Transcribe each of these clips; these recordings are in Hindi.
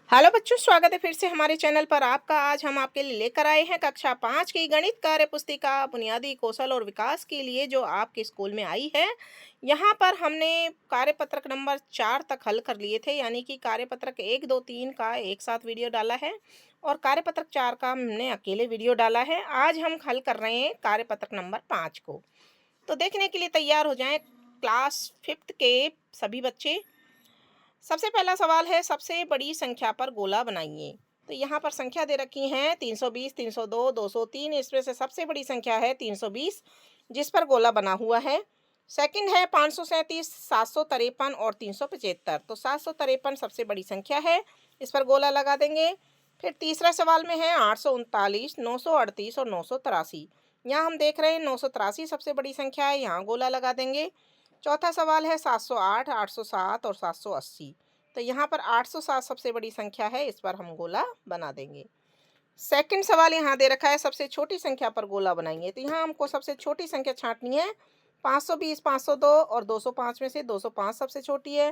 हेलो बच्चों, स्वागत है फिर से हमारे चैनल पर आपका। आज हम आपके लिए लेकर आए हैं कक्षा 5 की गणित कार्य पुस्तिका बुनियादी कौशल और विकास के लिए, जो आपके स्कूल में आई है। यहाँ पर हमने कार्यपत्रक नंबर 4 तक हल कर लिए थे, यानी कि कार्यपत्रक 1, 2, 3 का एक साथ वीडियो डाला है और कार्यपत्रक 4 का हमने अकेले वीडियो डाला है। आज हम हल कर रहे हैं कार्यपत्रक नंबर 5 को। तो देखने के लिए तैयार हो जाएं क्लास 5 के सभी बच्चे। सबसे पहला सवाल है, सबसे बड़ी संख्या पर गोला बनाइए। तो यहाँ पर संख्या दे रखी हैं 320, 302, 203। इसमें से सबसे बड़ी संख्या है 320, जिस पर गोला बना हुआ है। सेकंड है 537, 753 और 375। तो 753 सबसे बड़ी संख्या है, इस पर गोला लगा देंगे। फिर तीसरा सवाल में है 839, 938 और 983। यहाँ हम देख रहे हैं 983 सबसे बड़ी संख्या है, यहाँ गोला लगा देंगे। चौथा सवाल है 708, 807 और 780। तो यहाँ पर 807 सबसे बड़ी संख्या है, इस पर हम गोला बना देंगे। सेकंड सवाल यहाँ दे रखा है, सबसे छोटी संख्या पर गोला बनाएंगे। तो यहाँ हमको सबसे छोटी संख्या छांटनी है। 520, 502 और 205 में से 205 सबसे छोटी है।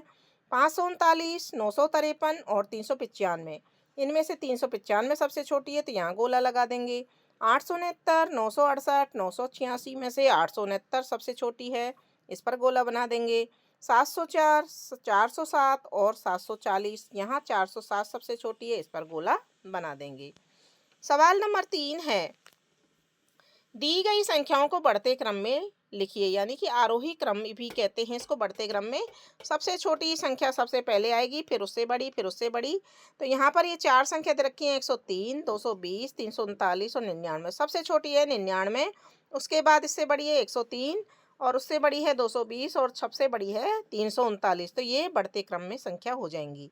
539, 953 और 395, इनमें से 395 सबसे छोटी है, तो यहाँ गोला लगा देंगे। 869, 968, 986 में से 869 सबसे छोटी है, इस पर गोला बना देंगे। 704, 407 और 740, यहाँ 407 सबसे छोटी है, इस पर गोला बना देंगे। सवाल नंबर 3 है, दी गई संख्याओं को बढ़ते क्रम में लिखिए, यानी कि आरोही क्रम भी कहते हैं इसको। बढ़ते क्रम में सबसे छोटी संख्या सबसे पहले आएगी, फिर उससे बड़ी, फिर उससे बड़ी। तो यहाँ पर ये 4 संख्या दे रखी हैं, 103, 220, 339 और 99। सबसे छोटी है 99, उसके बाद इससे बड़ी है 103 और उससे बड़ी है 220 और सबसे बड़ी है 339। तो ये बढ़ते क्रम में संख्या हो जाएंगी।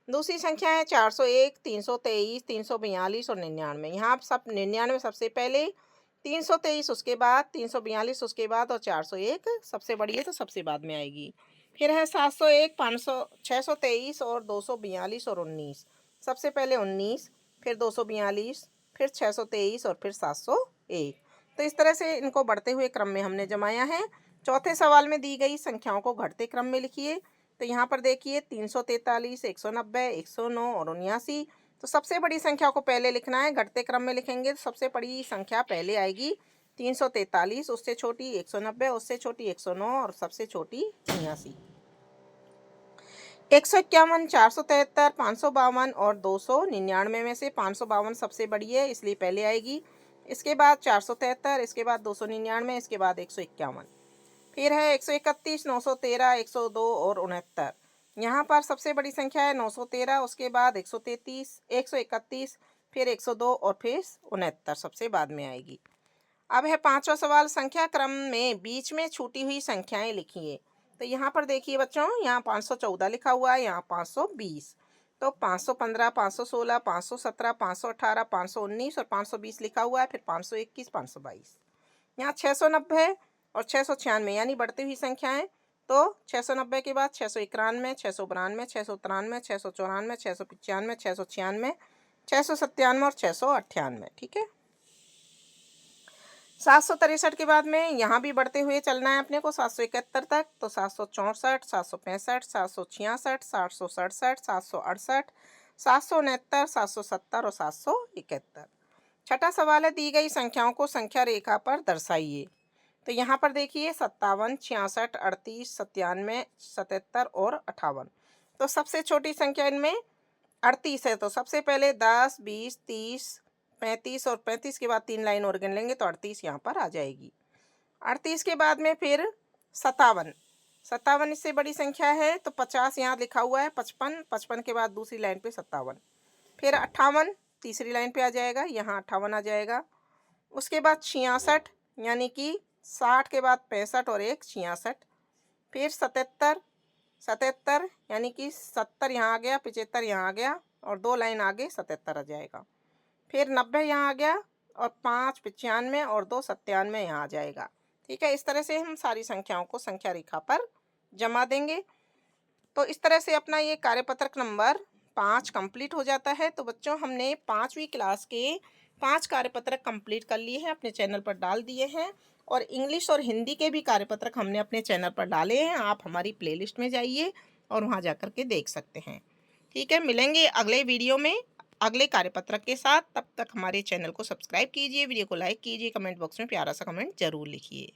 दूसरी संख्या है 401, 323, 342 और 99। यहाँ सब 99 सबसे पहले, 323 उसके बाद, 342 उसके बाद और 401 सबसे बड़ी है तो सबसे बाद में आएगी। फिर है 701, 500, 623 और 242 और 19। सबसे पहले 19, फिर 242, फिर 623 और फिर 701। तो इस तरह से इनको बढ़ते हुए क्रम में हमने जमाया है। चौथे सवाल में दी गई संख्याओं को घटते क्रम में लिखिए। तो यहाँ पर देखिए 343, 190, 109 और 79। तो सबसे बड़ी संख्या को पहले लिखना है, घटते क्रम में लिखेंगे तो सबसे बड़ी संख्या पहले आएगी 343, उससे छोटी 190, उससे छोटी 109 और सबसे छोटी 79। 151, 473, 552 और 299 में से 552 सबसे बड़ी है, इसलिए पहले आएगी। इसके बाद 473, इसके बाद 299, इसके बाद 151। फिर है 131, 913, 102 और 69। यहाँ पर सबसे बड़ी संख्या है 913, उसके बाद 133, 131, फिर 102 और फिर 69 सबसे बाद में आएगी। अब है पांचवा सवाल, संख्या क्रम में बीच में छूटी हुई संख्याएं लिखिए। तो यहाँ पर देखिए बच्चों, यहाँ 514 लिखा हुआ है, यहाँ 520। तो 515, 516, 517, 518, 519 और 520 लिखा हुआ है, फिर 521, 522। यहाँ 690 और 696 यानी बढ़ती हुई संख्याएं। तो 690 के बाद 691, 692, 693, 694, 695, 696, 697 और 698। ठीक है। 763 के बाद में यहाँ भी बढ़ते हुए चलना है अपने को 771 तक। तो 764, 765, 766, 767, 768, 769, 770 और 771। छठा सवाल है, दी गई संख्याओं को संख्या रेखा पर दर्शाइए। तो यहाँ पर देखिए 57, 66, 38, 97, 77 और 58। तो सबसे छोटी संख्या इनमें 38 है। तो सबसे पहले 10, 20, 30, 35 और 35 के बाद 3 लाइन और गिन लेंगे तो 38 यहाँ पर आ जाएगी। 38 के बाद में फिर 57, 57 इससे बड़ी संख्या है। तो 50 यहाँ लिखा हुआ है, 55, 55 के बाद दूसरी लाइन पे 57। फिर 58 तीसरी लाइन पे आ जाएगा, यहाँ 58 आ जाएगा। उसके बाद 66, यानी कि 60 के बाद 65 और 1 66। फिर 77, 77 यानी कि 70 यहाँ आ गया, 75 यहाँ आ गया और 2 लाइन आगे 77 आ जाएगा। फिर 90 यहाँ आ गया और 5 95 और 2 97 यहाँ आ जाएगा। ठीक है। इस तरह से हम सारी संख्याओं को संख्या रेखा पर जमा देंगे। तो इस तरह से अपना ये कार्यपत्रक नंबर 5 कंप्लीट हो जाता है। तो बच्चों, हमने 5वीं क्लास के 5 कार्यपत्रक कंप्लीट कर लिए हैं, अपने चैनल पर डाल दिए हैं। और इंग्लिश और हिंदी के भी कार्यपत्रक हमने अपने चैनल पर डाले हैं। आप हमारी प्लेलिस्ट में जाइए और वहाँ जा कर के देख सकते हैं। ठीक है, मिलेंगे अगले वीडियो में अगले कार्यपत्रक के साथ। तब तक हमारे चैनल को सब्सक्राइब कीजिए, वीडियो को लाइक कीजिए, कमेंट बॉक्स में प्यारा सा कमेंट ज़रूर लिखिए।